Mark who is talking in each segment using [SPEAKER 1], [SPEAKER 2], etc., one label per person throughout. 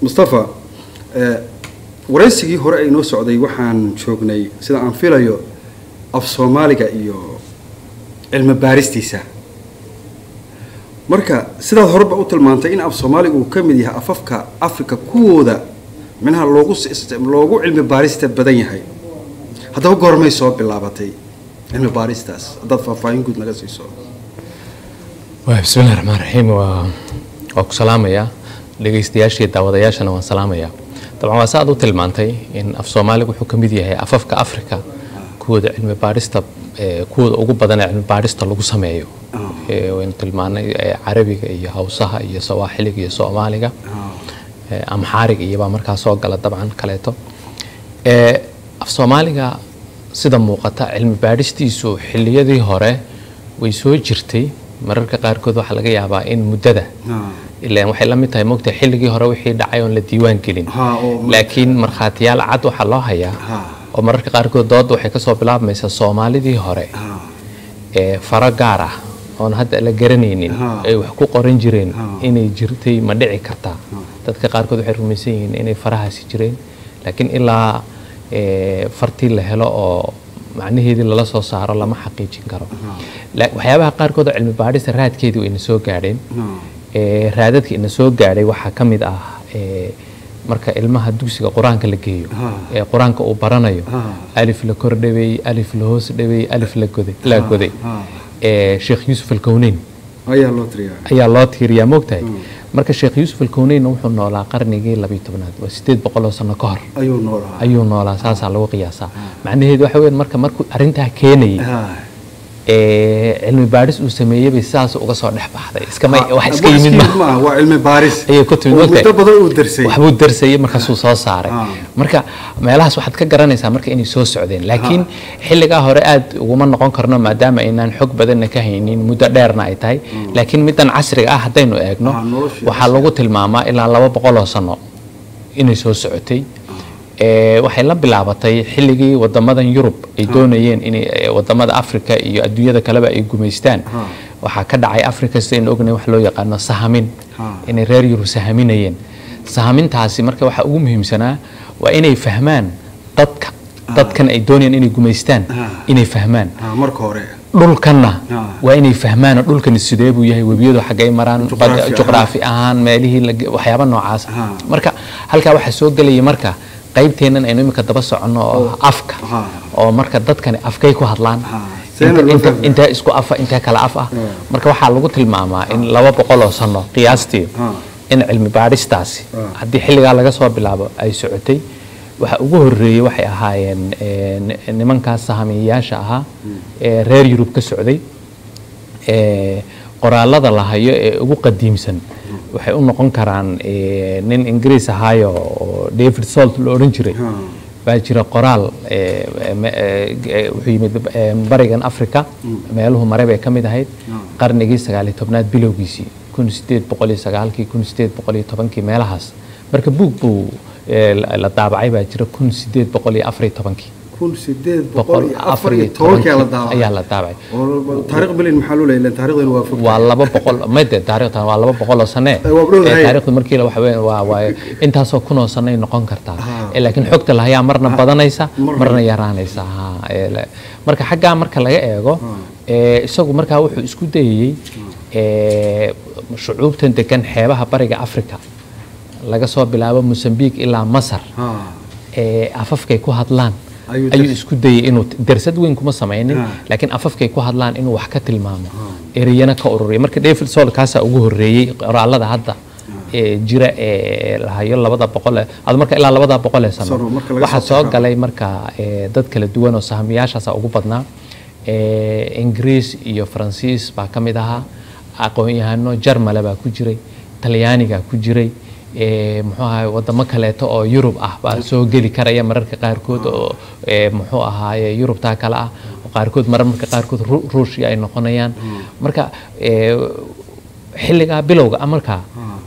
[SPEAKER 1] مصطفى waraysigii hore ay noo socday waxaan joognay sida aan filayo af Soomaaliga iyo cilmi baaristiisa marka sidaad horeba u tilmaantay in af Soomaaligu uu kamid yahay afafka Afrika kuwooda minha loogu cilmi baarista badan yahay haddaba goormay soo bilaabatay cilmi baaristaas dad faahfaahin guud naga siiso
[SPEAKER 2] bismillahir rahmaanir rahiim waa ku salaamaya dhageystayaashii daawadayaashana waan salaamaya طبعا واسعد وتلمانتي إن أف سومالي وحكم بديه أفف كأفريقيا كود علم باريستا كود أوجب بدنا علم باريستا لوجو سمايو وإن تلمان عربي يا هوسها يا سواحلي يا سومالية أمحارق يا بامريكا سوق على طبعا كليته أف سومالية سيدا موقتا علم باريستي سو حلية ذي هراء ويسوي جرتي مرة كقار كود وحلقة يابا إن مدة إلا waxay la mid tahay moogta xilligii hore wixii dhacay oo la diiwaan gelin laakiin marxaatiyaal cad waxa loo hayaa oo mararka qaar kood dood waxay ka soo bilaabmaysaa Soomaalidii hore fara gaar ah oo hadda la garanaynin ay wax ku qoran jireen inay jirtay ma dhici karta dadka qaar kood waxay rumaysan yihiin inay farahaasi jireen laakiin ilaa fartii la helo oo macnaheedii lala soo saaro lama xaqiijin karo waxyaabaha qaar kood cilmi baadhis raadkeedu ay soo gaadheen raadadka ina soo gaaray waxa kamid ah marka ilmaha dugsiga quraanka la geeyo quraanka uu baranayo alif la kordhabay alif la hoos dhabay alif la goday Sheikh Yusuf al-Kawnayn ayaa loo tiriyaa moogtahay marka Sheikh Yusuf al-Kawnayn wuxuu noolaa qarnigii 12aad waa 800 sano ka hor ayuu noolaa saasa lagu qiyaasaa macnaheedu waxa weyn markuu arinta keenay علم باريس وسميه بساس وقصة نحبه هذا إسكما واحد إسكيمين ما
[SPEAKER 1] هو علم باريس
[SPEAKER 2] أيه كنت من
[SPEAKER 1] وقت بدو الدرسي
[SPEAKER 2] وحبو الدرسي مركز صار مركا ما لهاش واحد كجراني سامرك إني سو سعودين لكن حل جاه رأد ومن نقون كرنا ما دام إن حق بدنا كهينين مدرنا إتاي لكن متن عصر هدين وإجنو وحلقوا الماما إلا لو بقوله صنع إني سو سعودي waxay la bilaabatay xilligii wadamadan Yurub ay doonayeen in wadamada Afrika iyo adduunyada kale ay gumeystaan waxa ka dhacay Afrika sideen ognay wax loo yaqaan sahamin in reer Yurub sahaminayeen sahamintaasi marka waxa ugu muhiimsanaa waa inay fahmaan dadkan ay doonayeen inay gumeystaan inay fahmaan
[SPEAKER 1] marka hore
[SPEAKER 2] dhulkana waa inay fahmaan dhulkan sidee buu yahay webiyadu xagay maraan juqraafi ahaan meelihii waxyaabo noocaas marka halka waxa soo galay marka qaybteenan aynu imika daba socono afka oo marka dadkan afkay ku hadlaan inta isku afa inta kala af ah marka waxa lagu tilmaamaa in 200 sano qiyaastii in cilmi baaristaasi hadii xilliga laga soo bilaabo ay socotay waxa ugu horeeyay waxay ahaayeen nimankaas sahamiyaasha aha ee reer Yurub ka socday qoraalada la hayo ee ugu qadiimsan waxay u noqon karaan nin Ingiriis ahaayo David Salt loo oran jiray baa jira qoraal wuxuu yimid barigan Afrika meeluhu maray bay kamid ahayd qarnigii 19aad bilowgiisii 1809 1810 meelahaas marka buug la daabacay baa jira 1814 ayaa la daabacay
[SPEAKER 1] taariikh bilin maxaa loo leeyahay taariikhdan waa fog
[SPEAKER 2] waa 200 meede taariikhdan waa 200 sano taariikhdu markii la waa intaasoo kunoo sano ay noqon kartaa laakiin xogta la hayaa marna badanaysa marna yaraanaysa marka xagga marka laga eego isagu marka wuxuu isku dayay shucuubtan degan xeebaha bariga Afrika laga soo bilaabo Mozambique ilaa Masar afafkay ku hadlaan ayuu isku dayay inuu darsad weyn kuma sameeynin laakiin afafkay ku hadlaan inuu wax ka tilmaamo ereyana ka ururiyo marka David Salt kaasa ugu horeeyay qoraalada hadda jira la hayo 200 ad marka ilaa 200 sano waxa soo galay marka dad kala duwan oo sahamiyaashaas ugu badnaa Ingiriis iyo Faransiis baa kamid ahaa aqoon-yahano Jarmal baa ku jiray Talyaaniga ku jiray muxuu ahaa wadamo kaleeto oo Yurub ah baa soo gali karaya mararka qaar kood oo muxuu ahaa Yurub taa kala ah qaarkood mararka qaar kood Ruushia ay noqonayaan marka xilliga bilowga amarka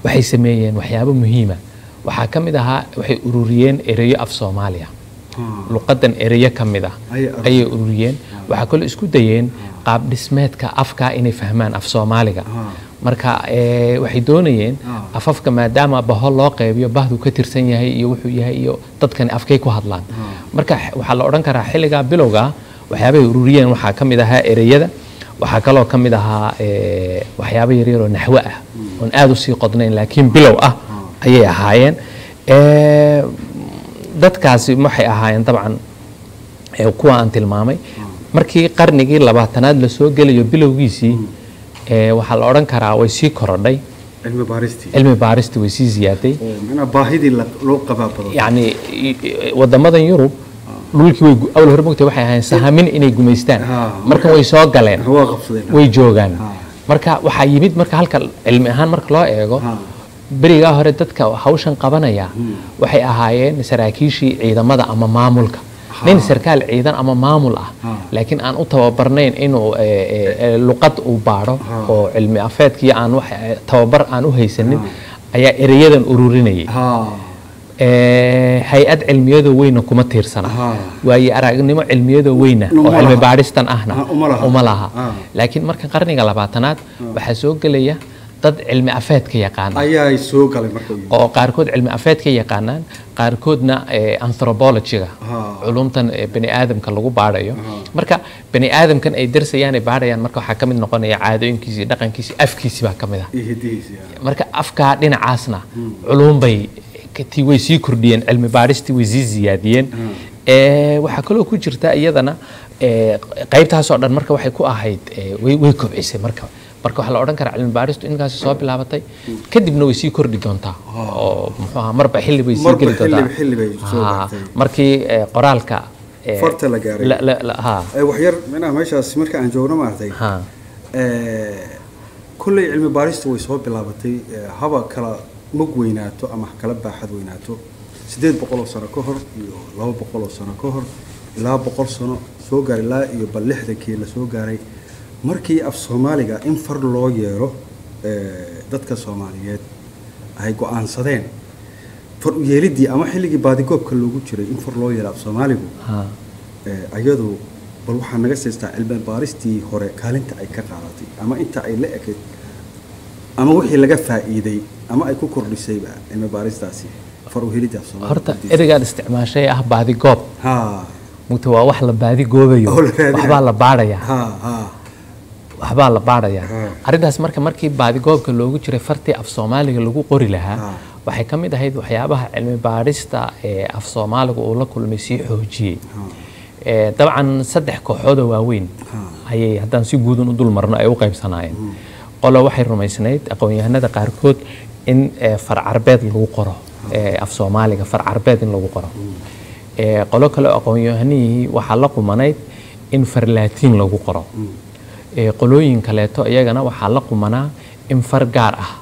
[SPEAKER 2] waxay sameeyeen waxyaabo muhiim ah waxa kamid ahaa waxay ururiyeen ereyo af Soomaaliya luqadan ereyo kamid ah ay ururiyeen waxa kale isku dayeen qaab dhismeedka afka inay fahmaan af Soomaaliga marka waxay doonayeen afafka maadaama baho loo qaybiyo bahdu ka tirsan yahay iyo wuxuu yahay iyo dadkan afkay ku hadlaan marka waxa la oran karaa xilliga bilowga waxyaabay ururiyeen waxa kamid ahaa ereyada waxa kaloo kamid ahaa waxyaabo yar yar oo naxwo ah oo aad u sii qodnayn laakiin bilow ah ayay ahaayeen dadkaasi waxay ahaayeen dabcan kuwa aan tilmaamay markii qarnigii 20aad la soo gelayo bilowgiisii waxa la oran karaa way sii korodhay cilmi baaristi way sii ziyaaday
[SPEAKER 1] mana baahidii loo qabaa badan
[SPEAKER 2] yani wadamadan Yurub dhulkii way awal hore mugtay waxay ahaayeen sahamin inay gumeystaan marka way soo galeen way joogaan marka waxa yimid marka halka cilmi ahaan marka loo eego bariga hore dadka hawshan qabanaya waxay ahaayeen saraakiishii ciidamada ama maamulka nin sarkaal ciidan ama maamul ah laakiin aan u tababarnayn inuu luqad u baaro oo cilmi afeedkii aan wax tababar aan u haysanin ayaa ereyadan ururinayay hay'ad cilmiyada weyna kuma tiirsana waaye aragnimo cilmiyada weyna oo cilmi baaristan ahna uma laha laakiin marka qarniga 20aad waxa soo galaya dad cilmi afeedka yaqaan
[SPEAKER 1] ayaa soo galay marka
[SPEAKER 2] oo qaarkood cilmi afeedka yaqaanaan qaarkoodna anthropology-ga culumtan bani aadamka lagu baarayo marka bani aadamkan ay darsayaan ay baarayaan marka waxa kamid noqonaya caadooyinkiisa dhaqankiisa afkiisa baa kamid ah marka afka dhinacaasna culum bay tii way sii kordhiyeen cilmi baaristi way sii ziyaadiyeen waxa kaloo ku jirta iyadana qaybtaas oo dhan marka waxay ku ahayd way kobcisay marka waxa la oran karaa cilmi baaristu inkaas soo bilaabatay kadibna way sii kordhi doontaa oo muxuu ahaa marba xilli bay sii geli doontaa markii qoraalka
[SPEAKER 1] farta la gaaray wax yar macnaha meeshaas marka aan joogno maartay kulli cilmi baaristu way soo bilaabatay haba kala mug weynaato ama kala baaxad weynaato 800 sano ka hor iyo 200 sano ka hor ilaa 100 sano soo gaaray ilaa iyo bal 60kii la soo gaaray markii af Soomaaliga in far loo yeero dadka Soomaaliyeed ay go'aansadeen far u yeelidii ama xilligii baadigoobka loogu jiray in far loo yeelo af Soomaaligu ayadu bal waxa naga siistaa cilmi baaristii hore kaalinta ay ka qaadatay ama inta ay la ekeed ama wixii laga faa'iiday ama ay ku kordhisayba cilmi baaristaasi far u yeelidii af Soomaaliga
[SPEAKER 2] horta erigaan isticmaashay baadigoob mugta waa wax la baadigoobayo waxba la baaraya waxbaa la baaraya arintaas markii baadigoobka loogu jiray fartii af Soomaaliga lagu qori lahaa waxay kamid ahayd waxyaabaha cilmi baarista af Soomaaliga oo la kulmay si xoojiyay dabcan 3 kooxood oo waaweyn ayay haddaan si guud u dul marno ay u qaybsanaayeen qolo waxay rumaysnayd aqoon-yahanada qaarkood in far carbeed lagu qoro af Soomaaliga far carbeed in lagu qoro qolo kale aqoon-yahanihii waxaa la qumanayd in far Laatiin lagu qoro qolooyin kaleeto iyagana waxaa la qumanaa in far gaar ah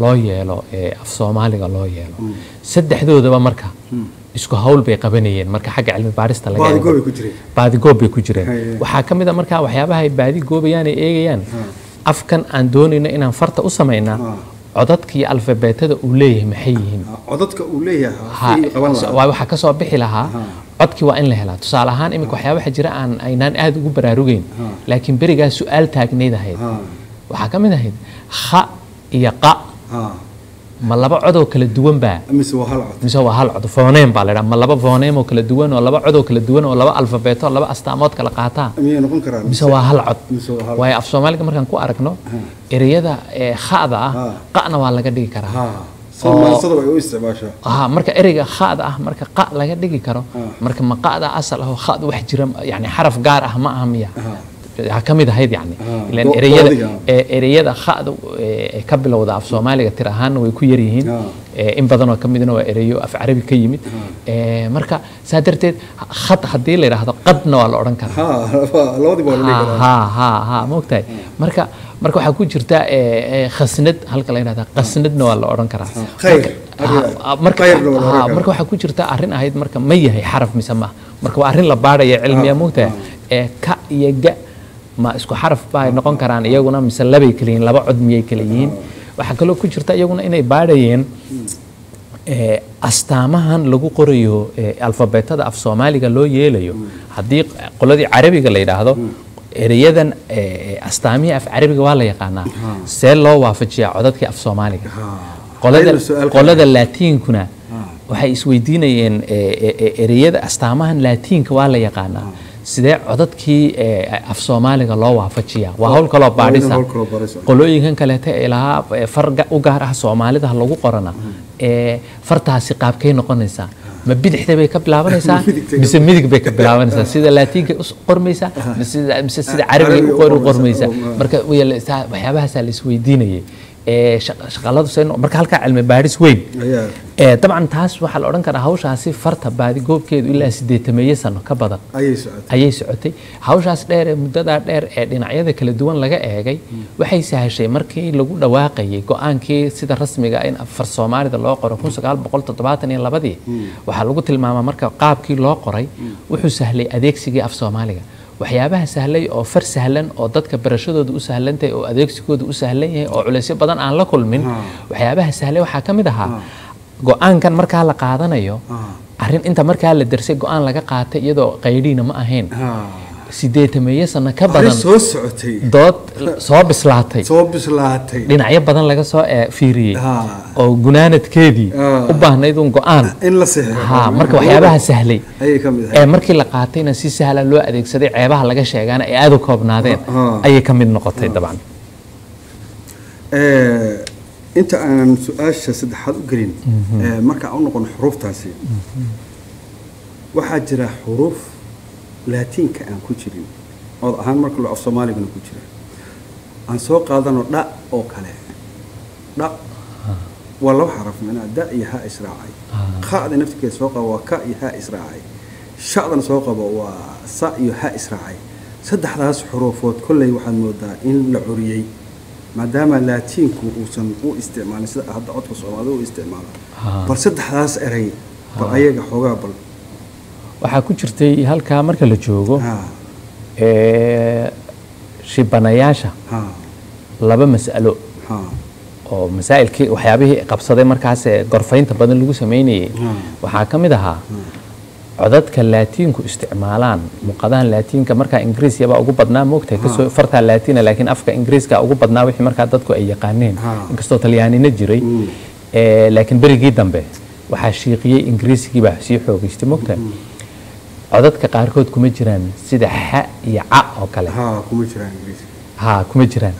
[SPEAKER 2] loo yeelo af Soomaaliga loo yeelo saddexdoodaba marka isku hawl bay qabanayeen marka xagga cilmi baarista laga baadigoob bay ku jireen waxaa kamid ah marka waxyaabaha ay baadigoobayaan ay eegayaan afkan aan doonayno inaan farta u sameynaa codadka iyo alfabeetada uu leeyahay maxay yihiin
[SPEAKER 1] codadka uu leeyahay
[SPEAKER 2] waxa ka soo bixi lahaa codkii waa in la helaa tusaale ahaan imika waxyaabaha jira aan aynaan aad ugu baraarugeyn laakiin berigaas su'aal taagneyd ahayd waxaa ka mid ahayd kha iyo qa ma laba cod oo kala duwan baa mise waa hal cod phoneme baa la yiraahdaa ma laba phoneme oo kala duwan oo laba cod oo kala duwan oo laba alfabeeto laba astaamood kala qaataa mise waa hal cod waayo af Soomaaliga markaan ku aragno ereyada khada ah qana waa laga dhigi karaa marka ereyga khada ah marka qa laga dhigi karo marka maqada asal ah khad wax jira yani xaraf gaar ah ma aha miya kamid ahayd yani ilaan ereyada khada ka bilowda af Soomaaliga tir ahaan way ku yar yihiin in badan oo kamidna waa ereyo af Carabi ka yimid marka saadarteed khad hadii la yiraahdo qadna waa la oran karaa
[SPEAKER 1] labadiba waa la dhigi
[SPEAKER 2] karaa moogtahay marka waxa ku jirta khasnad halka la yiraahdo qasnadna waa la oran karaa marka waxa ku jirta arrin ahayd marka ma yahay xaraf mise ma marka waa arrin la baarayo cilmiya moogtahay ka iyo ga ma isku xaraf baa noqon karaan iyaguna mise labay kala yihiin laba cod miyay kala yihiin waxa kaloo ku jirta iyaguna inay baarayeen astaamahan lagu qorayo alfabeetada af Soomaaliga loo yeelayo hadii qoladii Carabiga la yiraahdo ereyadan astaamihii af carabiga waa la yaqaanaa see loo waafajiyaa codadkii af soomaaliga qolada laatiinkuna waxay isweydiinayeen ereyada astaamahan laatiinka waa la yaqaanaa sidee codadkii af soomaaliga loo waafajiyaa waa hawl kaloo baadhisa qolooyinkan kaleeta ee lahaa far u gaar ah soomaalida lagu qorana fartaasi qaabkay noqonaysaa ma bidixda bay ka bilaabanaysaa mise midig bay ka bilaabanaysaa sida laatiinka u qormaysaa mise sida carabiga u qormaysaa marka waxyaabahaasaa la isweydiinayay shaqaladu marka halkaa cilmi baadhis weyn dabcan taas waxaa la odhan karaa hawshaasi farta baadi goobkeedu ilaa 80 sano ka badan ayay socotay hawshaas dheer ee muddadaa dheer ee dhinacyada kala duwan laga eegay waxay sahashay markii lagu dhawaaqayay go-aankii sida rasmiga in far soomaalida loo qoro 1972 waxaa lagu tilmaamaa marka qaabkii loo qoray wuxuu sahlay adeegsigii af soomaaliga waxyaabaha sahlay oo far sahlan oo dadka barashadooda u sahlantahay oo adeegsigooda u sahlan yahay oo culeysyo badan aan la kulmin waxyaabaha sahlay waxaa ka mid ahaa go-aankan markaa la qaadanayo arrin inta markaa la darsay go-aan laga qaatay iyadoo qaydhiina ma ahayn 80 sano ka badan
[SPEAKER 1] soo socotay
[SPEAKER 2] dood soo bislaatay dhinacyo badan laga soo fiiriyey oo gunaanadkeedii u baahnayd un go-aan
[SPEAKER 1] in la saxiixo
[SPEAKER 2] marka waxyaabaha sahlay markii la qaatayna si sahlan loo adeegsaday ceebaha laga sheegaana ay aad u koobnaadeen ayay ka mid noqotay dabcan
[SPEAKER 1] inta aan su-aasha saddexaad u gelin marka aan u noqon xuruuftaasi waxaa jira xuruuf laatiinka aan ku jirin oo ahaan marka loo af soomaaligana ku jira aan soo qaadano dha oo kale dha waa laba xaraf macnaa da iyo ha israacay qaada naftigeeda soo qabo waa ka iyo ha israacay shacdan soo qabo waa sa iyo ha israacay saddexdaas xuruufood kolley waxaad moodaa in la curiyey maadaama laatiinku uusan u isticmaalin sida hadda codka soomaalida u isticmaalo bal saddexdaas eray bal ayaga xoogaa bal
[SPEAKER 2] waxaa ku jirtay halkaa marka la joogo shibanayaasha laba mas'alo oo masaa'ilkii waxyaabihii qabsaday markaas gorfaynta badan lagu sameynayay waxaa ka mid ahaa codadka laatiinku isticmaalaan muqadahan laatiinka markaa ingiriisiga baa ugu badnaa moogtahay kasoo fartaa laatiina laakiin afka ingiriiska ugu badnaa wixii markaa dadku ay yaqaaneen inkastoo talyaanina jiray laakiin berigii dambe waxaa shiiqiyey ingiriisigii baa sii xoogaystay moogtahay codadka qaarkood kuma jiraan sida xa iyo ca oo kale kuma jiraan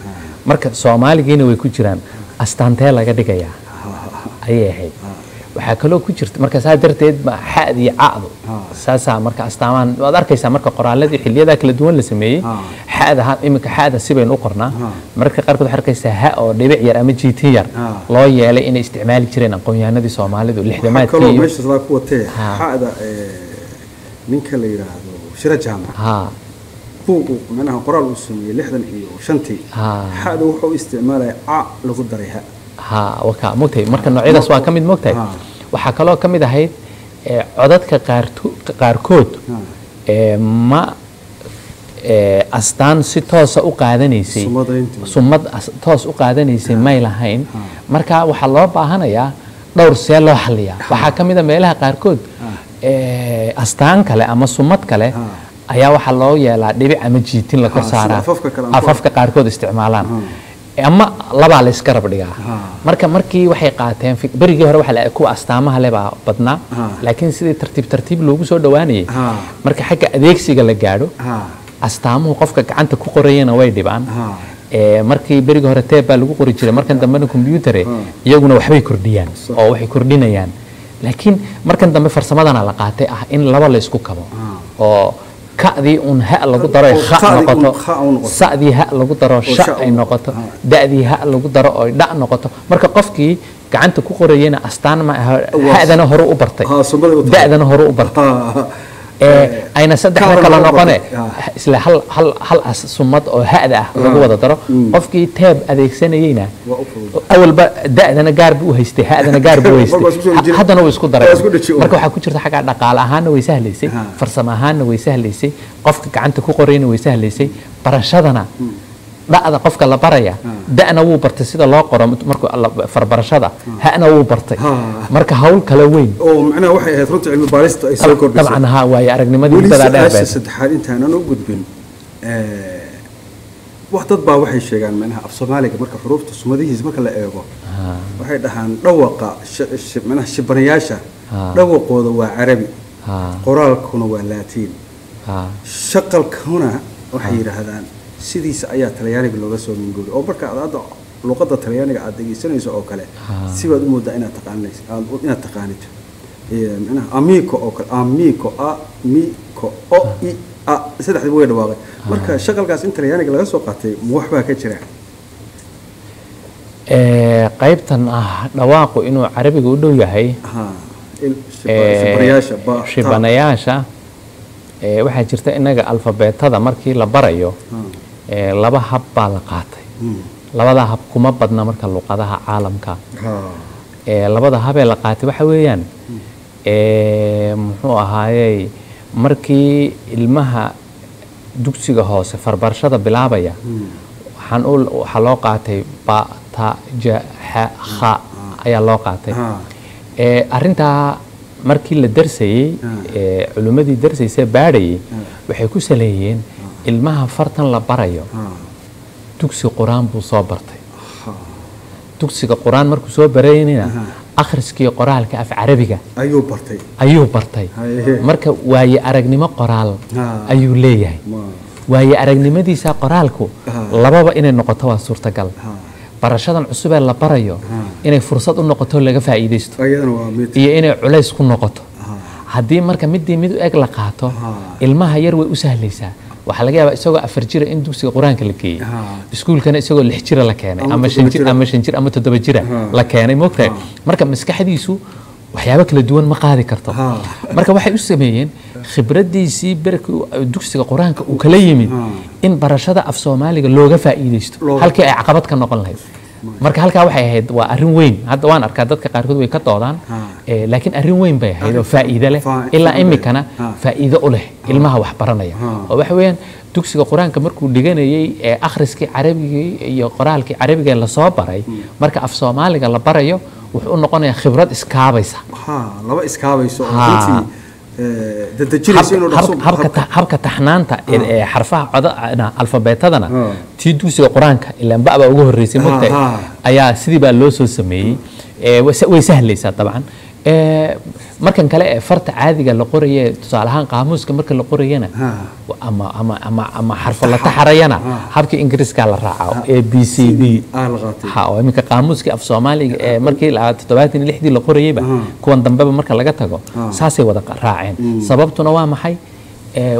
[SPEAKER 2] marka soomaaligiina way ku jiraan astaantee laga dhigayaa ayay ahayd waxaa kaloo ku jirta marka saa darteed xad iyo cadu saasaa marka astaamaan waad arkaysaa marka qoraaladii xilliyada kala duwan la sameeyey xada iminka xada sibaynu u qornaa marka qaarkood waxaad arkaysaa ha oo dhibic yar ama jiitin yar loo yeelay inay isticmaali jireen aqoonyahanadii soomaalidu lixdamaadkii
[SPEAKER 1] iyo meesha ku watee xada ninka la yiraahdo shira jaamac buugu macnaha qoraal uu sameeyey 65 xada wuxuu isticmaalay a lagu daray ha
[SPEAKER 2] waka mugtay marka noocyadaas waa ka mid mugtay waxaa kaloo ka mid ahayd codadka qaarkood ma astaan si toosa u qaadanaysay sumad toos u qaadanaysay may lahayn marka waxaa loo baahanayaa dhowr see loo xaliyaa waxaa ka mid a meelaha qaarkood astaan kale ama sumad kale ayaa waxaa loo yeelaa dhibic ama jiitin la kor saaraa afafka qaarkood isticmaalaan ama labaa la iska rab dhigaa marka markii waxay qaateen berigii hore waxa la ku astaamaha leh baa badnaa laakiin sidii tartiib loogu soo dhawaanayay marka xagga adeegsiga la gaadho astaamuhu qofka gacanta ku qorayana way dhibaan markii berigii hore teeb baa lagu qori jiray markan dambena kombiyuutare iyaguna waxbay kordhiyaan oo waxay kordhinayaan laakiin markan dambe farsamadana la qaatay in laba la isku kabo oo كأدي أن هاء لو قدر خاء نقطة سأدي هاء لو قدر شاء نقطة دأدي هاء لو قدر داء نقطة مركب قفكي كعنت كقرينا أستان ما هذا نهرو أبرتي دأ نهرو أبرتي أين صدق كلا نقنة إسلا هل سمت أو هذا لو قدر قفكي تاب أديك سنينا أول دأ أنا جارب وهستي هذا أنا جارب وهستي هذا نو يسكت درجة مركب حكوشة حاجة نقال أهان ويسهل ليسي فرسم أهان ويسهل ليسي قفك كعنت كقرين ويسهل ليسي برشادنا لا هذا قفك الله بريا ده أنا هو برتسيد الله قرام مركو الله فربرشادة ها أنا هو برتي مركو هول كلوين
[SPEAKER 1] أو معنا واحد هترد علم باريستا
[SPEAKER 2] طبعا ها ويا أرجع ما دي بدأ
[SPEAKER 1] ده بس حال أنت أنا نوجد بين وقت بقى وحي شيئا منها أفصومالي مركب حروف تصمديه مركب لا إيجو وحي دحان دوقة منها شبرياشة دوقة ذو عربي قرال كونه لاتين شقل كونه وحي هذان سيديس آيات تلياني باللغة من جول أو بركة هذا لغة تلياني قاعد يجي سنة أو كله سوى المدة إنها تقانيس إنها تقانيت أنا أميكو أو أميكو أو إي سيدح دبوي دواقي مركا شغل قاس انت يعني laga soo qaatay wax baa ka jira
[SPEAKER 2] qaybtan dhawaaqo inuu carabiga u dhow yahay shibanayaasha waxa jirta inaga alfabeetada markii la barayo laba hab baa la qaatay labada hab kuma badna marka luqadaha caalamka labada hab ee la qaatay waxa weeyaan muxuu ahaayay markii ilmaha dugsiga hoose farbarashada bilaabaya waxa loo qaatay ba ta ja ha kha ayaa loo qaatay arinta markii la darsayay culimadii darsaysay baadhayay waxay ku saleeyeen ilmaha fartan la barayo dugsi quraan buu soo bartay dugsiga quraan markuu soo bareynayna akhriskii qoraalka af carabiga ayuu bartay marka waaye aragnimo qoraal ayuu leeyahay waaye aragnimadiisa qoraalku lababa inay noqoto waa suurtagal barashadan cusub ee la barayo inay fursad u noqoto laga faa'iideysto iyo inay culays ku noqoto haddii marka mid eg la qaato ilmaha yar way u sahlaysaa waxa laga yaabaa isagoo 4 jir in dugsiga quraanka la geeyay iskuulkana isagoo 6 jir la keenay ama 5 jir ama 7 jir la keenay moogtay marka maskaxdiisu waxyaabo kala duwan ma qaadi karto marka waxay u sameeyeen khibradiisii barkii dugsiga quraanka uu kala yimid in barashada af Soomaaliga looga faa'iideysto halkii ay caqabad ka noqon lahayd marka halka waxay ahayd waa arin weyn hadda waan arkaa dadka qaarkood way ka doodaan laakiin arin weyn bay ahayd oo faa'iido leh ilaa imikana faa'iido u leh ilmaha wax baranaya oo waxa weeyaan dugsiga quraanka markuu dhiganayay akhriskii carabiga iyo qoraalkii carabiga la soo baray marka af Soomaaliga la barayo wuxuu noqonayaa khibrad iskaabaysa
[SPEAKER 1] laba iskaabayso
[SPEAKER 2] habka taxnaanta xarfaha codana alfabeetadana tii dugsiga quraanka ilaan baa ugu horeysay mugtay ayaa sidii baa loo soo sameeyay way sahlaysaa dabcan markan kale farta caadiga la qorayo tusaalahan qaamuuska marka la qorayana ama xarf la taxarayana habka ingiriiska la raaco ABCD oo iminka qaamuuska af Soomaaliga markii la 76 la qorayayba kuwan dambeba marka laga tago saasay wada raaceen sababtuna waa maxay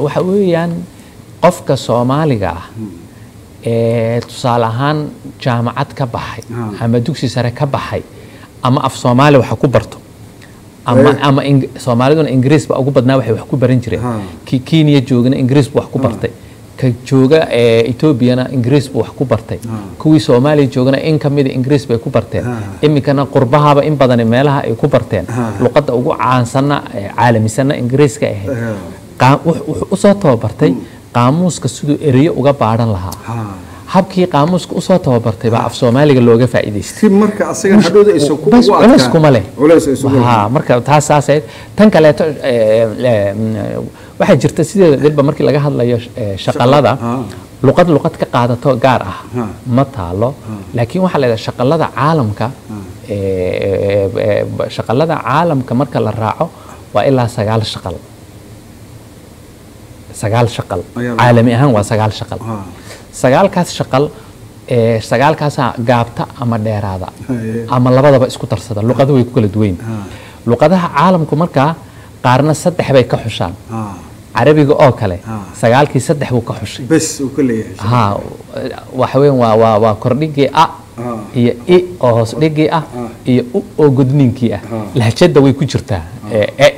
[SPEAKER 2] waxa weeyaan qofka Soomaaliga ah tusaalahan jaamacad ka baxay ama dugsi sare ka baxay ama af Soomaali waxa ku barto ama Soomaaliduna Ingiriis ba ugu badnaa waxay wax ku baran jireen Kenya joogana Ingiriis wax ku bartay ka jooga Ethiopia Ingiriis wax ku bartay kuwii Soomaaliya joogana in kamid Ingiriis bay ku barteen imikana qurbahaba in badan meelaha ay ku barteen luqadda ugu caansana caalamisan Ingiriiska wuxuu u soo tababartay qaamuuska sidoo ereyo uga baaran lahaa habkii qaamuuska u soo tababartay baa af Soomaaliga looga faa'iideystay
[SPEAKER 1] marka asaga hadhowda isoo ku
[SPEAKER 2] culays kuma leh marka taasay tan kale waxa jirta sideedaba markii laga hadlayo shaqalada luqad ka qaadato gaar ah ma taalo laakiin waxa la yiraahdaa shaqalada caalamka marka la raaco waa ilaa 9 shaqal 9 shaqal caalami ahaan waa 9 shaqal 9kaas shaqal 9kaas gaabta ama dheeraada ama labadaba isku darsada luqadu way ku kala duwan luqadaha caalamku marka qaarna 3 bay ka xushaan carabiga oo kale 9kii 3 buu ka xushay
[SPEAKER 1] bas uu ka leeyahay
[SPEAKER 2] waxa weyn waa kordhigii a iyo i oo hoos dhigii ah iyo u oo gudninkii ah lahjada way ku jirtaa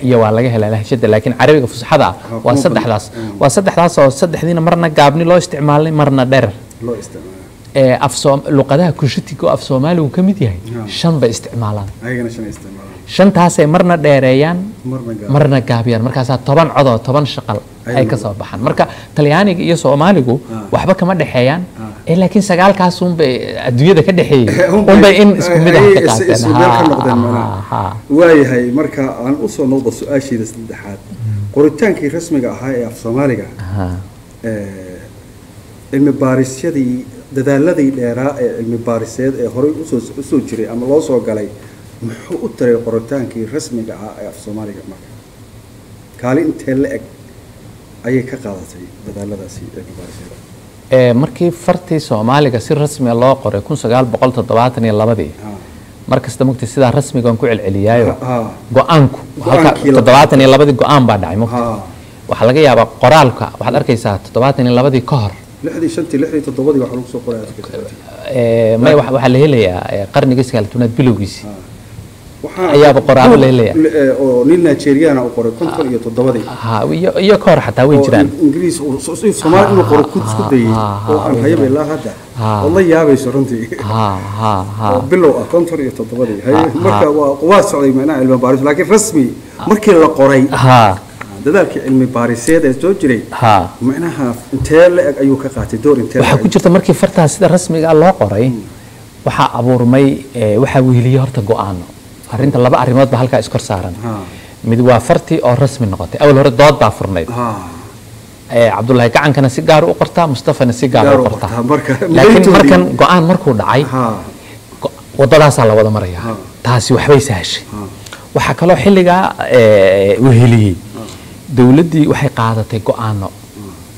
[SPEAKER 2] iyo waa laga helaa lahjada laakiin carabiga fusaxada waa 3daas oo 3diina marna gaabni loo isticmaalay marna dheer
[SPEAKER 1] loo isticmaalay
[SPEAKER 2] luqadaha kushitiga af Soomaaligu kamid yahay 5 bay isticmaalaan
[SPEAKER 1] ayagana 5 isticmaalaan
[SPEAKER 2] 5taas ay marna dheereeyaan marna gaabiyaan markaas 10 cod oo 10 shaqal ay ka soo baxaan marka Talyaaniga iyo Soomaaligu waxba kama dhaxeeyaan laakiin 9kaas bay adduunyada ka dhaxeeyay bay in isku mid ah ka qaateen
[SPEAKER 1] waayahay marka aan u soo noqdo su'aashiida saddexaad qoritaankii rasmiga ahaa ee af Soomaaliga علم باريس يدي dadaaladii dheeraa ee cilmi baariseed ee hore u soo jiray ama loo soo galay muxuu u taray qoritaankii rasmiga ah ee af Soomaaliga marka kaalin intee la eg ayay ka qaadatay dadaaladaasi cilmi baariseed
[SPEAKER 2] markii fartii Soomaaliga si rasmi ah loo qoray 1972 markasta mugti sida rasmiga aan ku celceliyaayo go'aanku halka 72 go'aan baa dhacay mugti waxa laga yaabaa qoraalka waxaad arkaysaa 72 ka hor
[SPEAKER 1] لحدي شنتي لحدي تضبطي وحلوك سوق ولا
[SPEAKER 2] ما waxa la helayaa qarniga 9aad bilowgiisii ayaa qoraal la helayaa
[SPEAKER 1] oo nin Nigeeriana oo qoray 57
[SPEAKER 2] iyo koor xataa way jiraan
[SPEAKER 1] Ingiriis oo Soomaali inuu qoro ku isku dayay oo aan hayb ilaa hadda wallahi yaabayso runtii bilow 57 hay marka waa quwaas socday macnaha cilmi baaris laakiin rasmi markii la qoray dadaalkii cilmi baariseed ee soo jiray macnaha intee la eg ayuu ka qaatay door intee
[SPEAKER 2] waxa ku jirta markii fartaas sida rasmiga ah loo qoray waxa abuurmay waxa weeliyay horta go'aano arinta laba arimood ba halka iskor saaran mid waa fartii oo rasmi noqotay awal hore dood baa furnayd Abdullahi gacankana si gaar u qortaa Mustafana si gaar u qortaa laakiin markan go'aan markuu dhacay wadadaas la wada maraya taasi waxbay sahashay waxa kale xilliga weheliyay dawladdii waxay qaadatay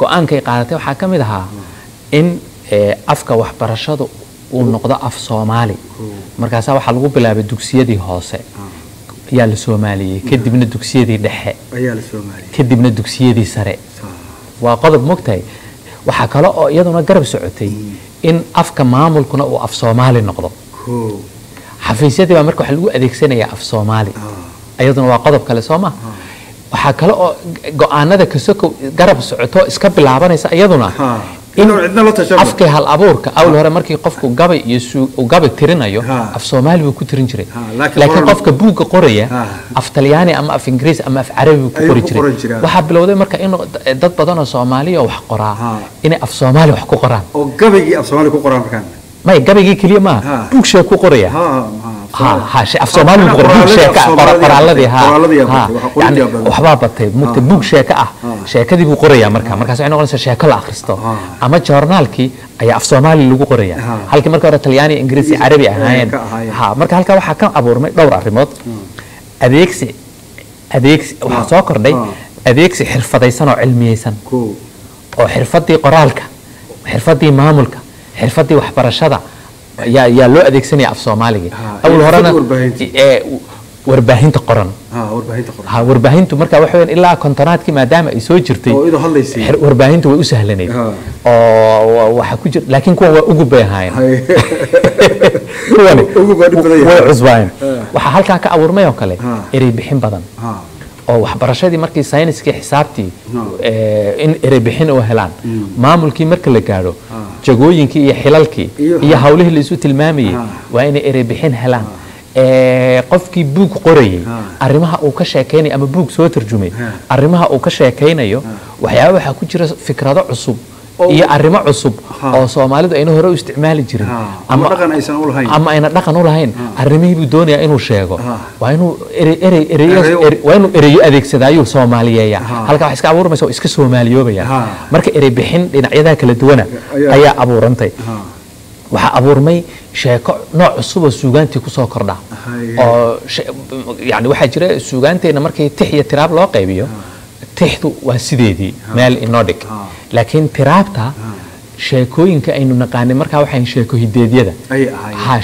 [SPEAKER 2] go'aankay qaadatay waxa kamid ahaa in afka waxbarashadu uu noqdo af Soomaali markaas waxa lagu bilaabay dugsiyadii hoose ayaa la Soomaaliyay kadibna dugsiyadii dhexe
[SPEAKER 1] ayaa la Soomaaliyay
[SPEAKER 2] kadibna dugsiyadii sare waa qodob mugtay waxa kale oo iyaduna garab socotay in afka maamulkuna uu af Soomaali noqdo xafiisyadii marka waxa lagu adeegsanayaa af Soomaali iyaduna waa qodob kale Soomaa waxa kale oo go'aanada ka soo garab socoto iska bilaabanaysa iyaduna inuu cidna la tashado afka hal abuurka awl hore markii qofku gabay iyo gabay tirinayo af Soomaali uu ku tirin jiray laakiin qofka buuga qoraya af Talyaani ama af Ingiriis ama af Carabi uu ku qori jiray waxa bilowday marka in dad badan oo Soomaaliya wax qoraa inay af Soomaali wax ku qoraan
[SPEAKER 1] oo gabaygi af Soomaali ku qoraan markaan
[SPEAKER 2] ما يقابل كلية ما بوك شيء كوريا ها شيء أفسومالي بوك شيء قرالدي ها يعني وحبابة طيب مكتب بوك شيء شيء كذي بقوريا مركا سعينا قلنا شيء كلا آخرسته أما جورنال كي أي أفسومالي اللي بقوريا هل كي مركا تلياني إنجليزي عربي هاين ها مركا هل كا وحكم أبور دور ريموت أديكس وحصاكر دي أديكس حرفة سنة علمية سنة أو حرفتي قرالك حرفتي مامولك حرفتي وحبرشدا يا لو أديكسني أف Soomaaliga أول هرنا warbaahinta qoran warbaahintu marka waxa weyn ilaa kontonaadkii maadaama ay soo jirtay warbaahintu way u sahlaneed oo waxa ku jira laakiin kuwa waa ugu beehayn way cusbaan waxa halka ka abuurmay oo kale erey bixin badan oo waxbarashadii markii sayniska xisaabtii in erey bixin oo helaan maamulkii marka la gaaro jagooyinkii iyo xilalkii iyo hawlihii la isu tilmaamayay waa in erey bixin helaan qofkii buug qorayay arrimaha uu ka sheekeynay ama buug soo tarjumay arrimaha uu ka sheekeynayo waxyaabo waxa ku jira fikrado cusub iyo arrimo cusub oo Soomaalidu ayna hore u isticmaali jirin
[SPEAKER 1] ama dhaqan aysan u lahayn
[SPEAKER 2] ama ayna dhaqan u lahayn arrimihii buu doonaya inuu sheego waa inuu erey adeegsadayo Soomaaliyeeya halka wax iska abuurmayso iska Soomaaliyoobaya marka erey bixin dhinacyada kala duwan ayaa abuurantay waxa abuurmay sheeko nooc cusub oo suugaantii ku soo kordha oo yani waxa jira suugaanteena markii tix iyo tiraab loo qaybiyo tixdu waa sideedii meel inodhic laakiin tiraabta sheekooyinka aynu naqaanay marka waxaan sheeko hideedyada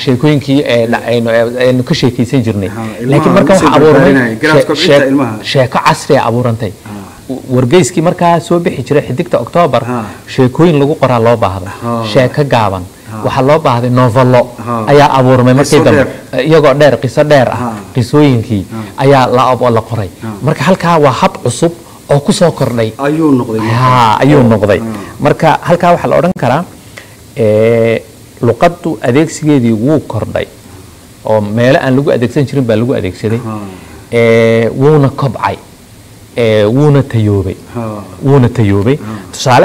[SPEAKER 2] sheekooyinkii aynu ka sheekaysan jirnay laakiin marka waxa abuurmay sheeko casri ah abuurantay wargeyskii marka soo bixi jiray xidigta October sheekooyin lagu qoraa loo baahdo sheeko gaaban waxa loo baahday novelo ayaa abuurmay markii dambe iyagoo dheer qiso dheer ah qisooyinkii ayaa la qoray marka halka waa hab cusub oo ku soo kordhay ayuu noqday marka halka waxa la oran karaa luqaddu adeegsigeedii wuu kordhay oo meel aan lagu adeegsan jirin baa lagu adeegsaday wuuna kobcay wuuna tayoobay tusaale